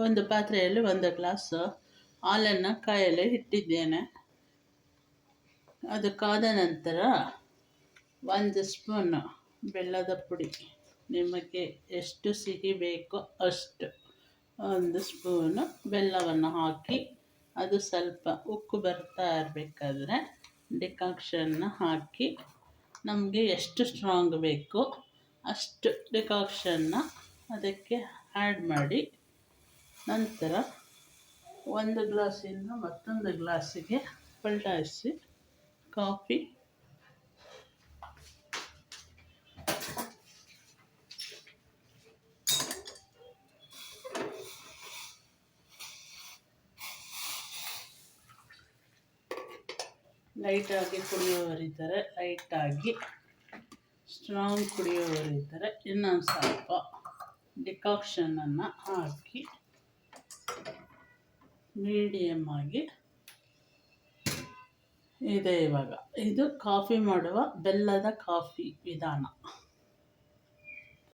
ಒಂದು ಪಾತ್ರೆಯಲ್ಲಿ 1 ಗ್ಲಾಸ್ ಹಾಲನ್ನು ಕಾಯಲು ಇಟ್ಟಿದ್ದೇನೆ. ಅದು ಕಾದ ನಂತರ 1 ಸ್ಪೂನ್ ಬೆಲ್ಲದ ಪುಡಿ, ನಿಮಗೆ ಎಷ್ಟು ಸಿಹಿ ಬೇಕೋ ಅಷ್ಟು 1 ಸ್ಪೂನು ಬೆಲ್ಲವನ್ನು ಹಾಕಿ, ಅದು ಸ್ವಲ್ಪ ಉಕ್ಕು ಬರ್ತಾ ಇರಬೇಕಾದ್ರೆ ಡಿಕಾಕ್ಷನ್ನ ಹಾಕಿ, ನಮಗೆ ಎಷ್ಟು ಸ್ಟ್ರಾಂಗ್ ಬೇಕೋ ಅಷ್ಟು ಡಿಕಾಕ್ಷನ್ನ ಅದಕ್ಕೆ ಆ್ಯಡ್ ಮಾಡಿ, ನಂತರ 1 ಗ್ಲಾಸಿಂದ ಮತ್ತೊಂದು ಗ್ಲಾಸಿಗೆ ಪಲ್ಟಾಯಿಸಿ ಕಾಫಿ ಲೈಟಾಗಿ ಕುಡಿಯೋವರಿದ್ದರೆ ಲೈಟಾಗಿ, ಸ್ಟ್ರಾಂಗ್ ಕುಡಿಯೋವರಿದ್ದರೆ ಇನ್ನೊಂದು ಸ್ವಲ್ಪ ಡಿಕಾಕ್ಷನನ್ನು ಹಾಕಿ ಮೀಡಿಯಮ್ ಆಗಿ ಇದೆ. ಇವಾಗ ಇದು ಕಾಫಿ ಮಾಡುವ ಬೆಲ್ಲದ ಕಾಫಿ ವಿಧಾನ.